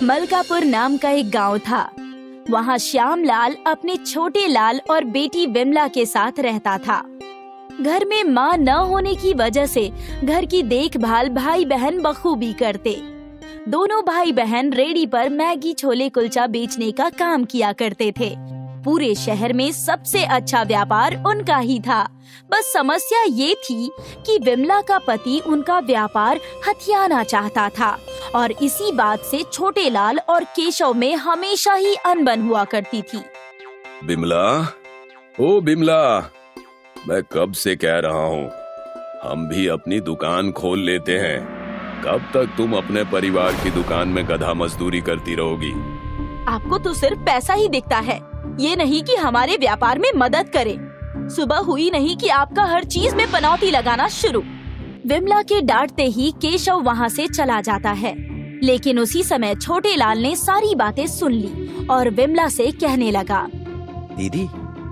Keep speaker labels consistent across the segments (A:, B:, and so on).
A: मलकापुर नाम का एक गांव था। वहाँ श्यामलाल अपने छोटे लाल और बेटी विमला के साथ रहता था। घर में माँ न होने की वजह से घर की देखभाल भाई बहन बखूबी करते। दोनों भाई बहन रेडी पर मैगी छोले कुलचा बेचने का काम किया करते थे। पूरे शहर में सबसे अच्छा व्यापार उनका ही था। बस समस्या ये थी कि विमला का पति उनका व्यापार हथियाना चाहता था और इसी बात से छोटे लाल और केशव में हमेशा ही अनबन हुआ करती थी।
B: बिमला, ओ बिमला, मैं कब से कह रहा हूँ हम भी अपनी दुकान खोल लेते हैं। कब तक तुम अपने परिवार की दुकान में गधा मजदूरी करती रहोगी?
A: आपको तो सिर्फ पैसा ही दिखता है, ये नहीं कि हमारे व्यापार में मदद करे। सुबह हुई नहीं कि आपका हर चीज में पनौती लगाना शुरू। विमला के डांटते ही केशव वहाँ से चला जाता है, लेकिन उसी समय छोटे लाल ने सारी बातें सुन ली और विमला से कहने लगा,
C: दीदी,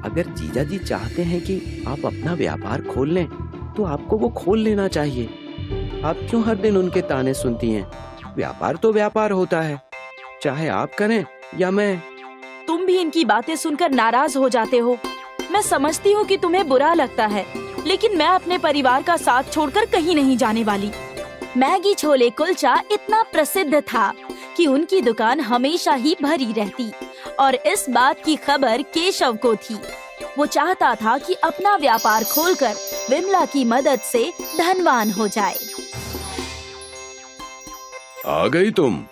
C: अगर जीजा जी चाहते हैं कि आप अपना व्यापार खोल लें, तो आपको वो खोल लेना चाहिए। आप क्यों हर दिन उनके ताने सुनती हैं? व्यापार तो व्यापार होता है, चाहे आप करें या मैं।
A: तुम भी इनकी बातें सुनकर नाराज हो जाते हो। मैं समझती हूँ कि तुम्हें बुरा लगता है, लेकिन मैं अपने परिवार का साथ छोड़कर कहीं नहीं जाने वाली। मैगी छोले कुलचा इतना प्रसिद्ध था कि उनकी दुकान हमेशा ही भरी रहती और इस बात की खबर केशव को थी। वो चाहता था कि अपना व्यापार खोलकर विमला की मदद से धनवान हो जाए।
B: आ गई तुम।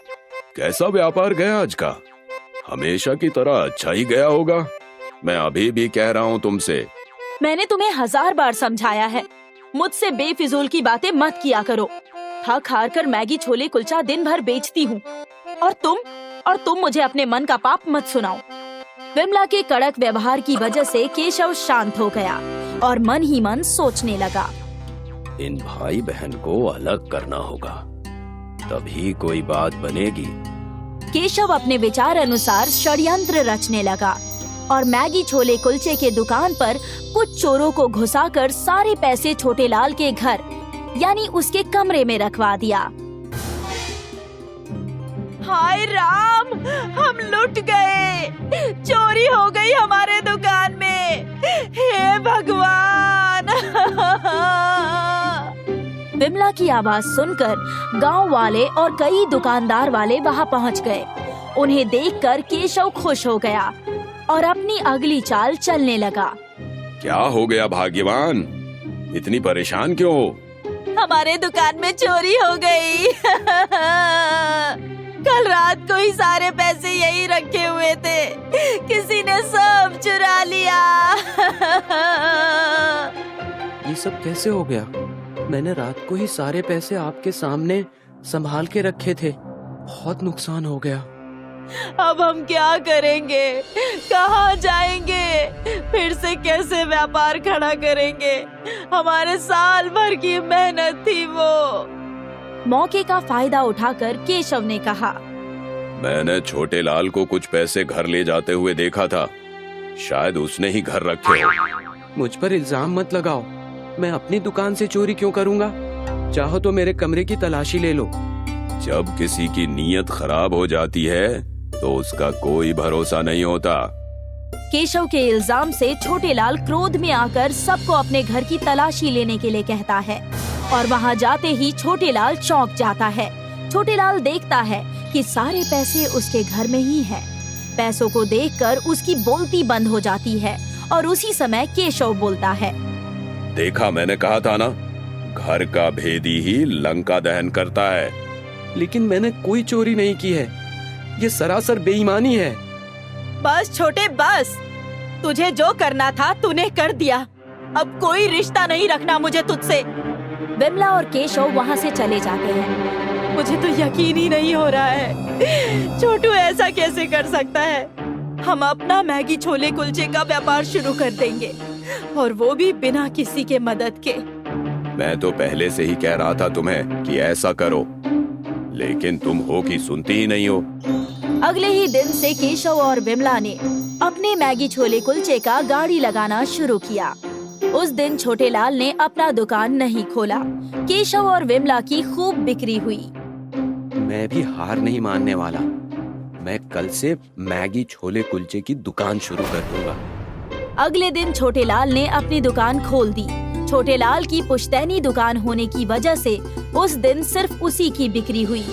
B: कैसा व्यापार गया आज का? हमेशा की तरह अच्छा ही गया होगा। मैं अभी भी कह रहा हूँ तुमसे।
A: मैंने तुम्हें 1000 बार समझाया है, मुझसे बेफिजूल की बातें मत किया करो। थक हार कर मैगी छोले कुलचा दिन भर बेचती हूँ और तुम मुझे अपने मन का पाप मत सुनाओ। विमला के कड़क व्यवहार की वजह से केशव शांत हो गया और मन ही मन सोचने लगा,
B: इन भाई बहन को अलग करना होगा, तभी कोई बात बनेगी।
A: केशव अपने विचार अनुसार षड्यंत्र रचने लगा और मैगी छोले कुलचे के दुकान पर कुछ चोरों को घुसाकर सारे पैसे छोटे लाल के घर यानी उसके कमरे में रखवा दिया। हाय राम, हम लुट गए, चोरी हो गई हमारे दुकान में, हे भगवान। विमला की आवाज सुनकर गांव वाले और कई दुकानदार वाले वहां पहुंच गए। उन्हें देखकर केशव खुश हो गया और अपनी अगली चाल चलने लगा।
B: क्या हो गया भाग्यवान, इतनी परेशान क्यों हो?
A: हमारे दुकान में चोरी हो गई। कल रात को ही सारे पैसे यही रखे हुए थे, किसी ने सब चुरा लिया।
C: ये सब कैसे हो गया? मैंने रात को ही सारे पैसे आपके सामने संभाल के रखे थे। बहुत नुकसान हो गया।
A: अब हम क्या करेंगे, कहाँ जाएंगे, फिर से कैसे व्यापार खड़ा करेंगे? हमारे साल भर की मेहनत थी वो। मौके का फायदा उठाकर केशव ने कहा,
B: मैंने छोटे लाल को कुछ पैसे घर ले जाते हुए देखा था, शायद उसने ही घर रखे हो।
C: मुझ पर इल्जाम मत लगाओ, मैं अपनी दुकान से चोरी क्यों करूंगा? चाहो तो मेरे कमरे की तलाशी ले लो।
B: जब किसी की नीयत खराब हो जाती है तो उसका कोई भरोसा नहीं होता।
A: केशव के इल्जाम से छोटे लाल क्रोध में आकर सबको अपने घर की तलाशी लेने के लिए कहता है और वहां जाते ही छोटे लाल चौंक जाता है। छोटे लाल देखता है कि सारे पैसे उसके घर में ही हैं। पैसों को देखकर उसकी बोलती बंद हो जाती है और उसी समय केशव बोलता है,
B: देखा, मैंने कहा था ना, घर का भेदी ही लंका दहन करता है।
C: लेकिन मैंने कोई चोरी नहीं की है, ये सरासर बेईमानी है।
A: बस छोटे बस, तुझे जो करना था तूने कर दिया, अब कोई रिश्ता नहीं रखना मुझे तुझसे। विमला और केशव वहाँ से चले जाते हैं। मुझे तो यकीन ही नहीं हो रहा है, छोटू ऐसा कैसे कर सकता है। हम अपना मैगी छोले कुलचे का व्यापार शुरू कर देंगे और वो भी बिना किसी के मदद के।
B: मैं तो पहले से ही कह रहा था तुम्हें कि ऐसा करो, लेकिन तुम हो कि सुनती ही नहीं हो।
A: अगले ही दिन से केशव और विमला ने अपने मैगी छोले कुलचे का गाड़ी लगाना शुरू किया। उस दिन छोटे लाल ने अपना दुकान नहीं खोला। केशव और विमला की खूब बिक्री हुई।
C: मैं भी हार नहीं मानने वाला। मैं कल से मैगी छोले कुलचे की दुकान शुरू कर दूंगा।
A: अगले दिन छोटे लाल ने अपनी दुकान खोल दी। छोटे लाल की पुश्तैनी दुकान होने की वजह से उस दिन सिर्फ उसी की बिक्री हुई।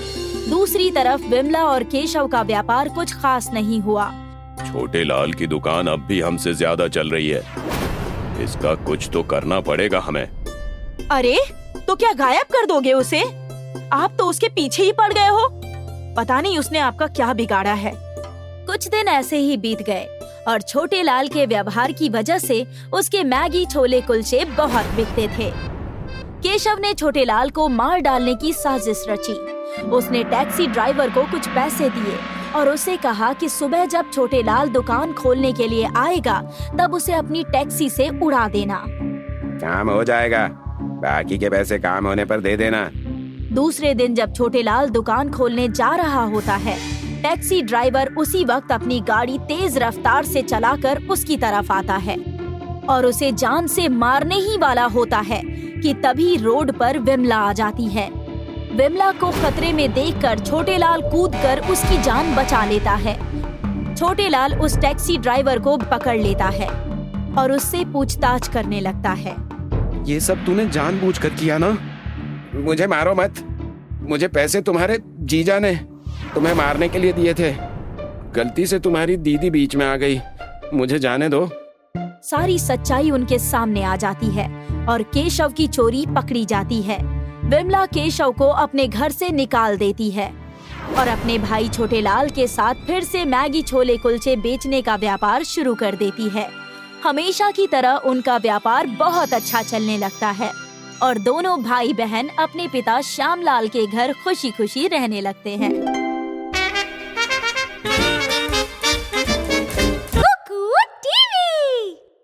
A: दूसरी तरफ विमला और केशव का व्यापार कुछ खास नहीं हुआ।
B: छोटे लाल की दुकान अब भी हमसे ज्यादा चल रही है, इसका कुछ तो करना पड़ेगा हमें।
A: अरे तो क्या गायब कर दोगे उसे? आप तो उसके पीछे ही पड़ गए हो। पता नहीं उसने आपका क्या बिगाड़ा है। कुछ दिन ऐसे ही बीत गए और छोटे लाल के व्यवहार की वजह से उसके मैगी छोले कुलचे बहुत बिकते थे। केशव ने छोटे लाल को मार डालने की साजिश रची। उसने टैक्सी ड्राइवर को कुछ पैसे दिए और उसे कहा कि सुबह जब छोटे लाल दुकान खोलने के लिए आएगा तब उसे अपनी टैक्सी से उड़ा देना।
C: काम हो जाएगा, बाकी के पैसे काम होने पर दे देना।
A: दूसरे दिन जब छोटे लाल दुकान खोलने जा रहा होता है, टैक्सी ड्राइवर उसी वक्त अपनी गाड़ी तेज रफ्तार से चलाकर उसकी तरफ आता है और उसे जान से मारने ही वाला होता है कि तभी रोड पर विमला आ जाती है। विमला को खतरे में देखकर छोटे लाल कूदकर उसकी जान बचा लेता है। छोटे लाल उस टैक्सी ड्राइवर को पकड़ लेता है और उससे पूछताछ करने लगता है।
C: ये सब तूने जानबूझकर किया ना? मुझे मारो मत, मुझे पैसे तुम्हारे जीजा ने तुम्हें मारने के लिए दिए थे। गलती से तुम्हारी दीदी बीच में आ गई, मुझे जाने दो।
A: सारी सच्चाई उनके सामने आ जाती है और केशव की चोरी पकड़ी जाती है। विमला केशव को अपने घर से निकाल देती है और अपने भाई छोटे लाल के साथ फिर से मैगी छोले कुलचे बेचने का व्यापार शुरू कर देती है। हमेशा की तरह उनका व्यापार बहुत अच्छा चलने लगता है और दोनों भाई बहन अपने पिता श्यामलाल के घर खुशी खुशी रहने लगते हैं।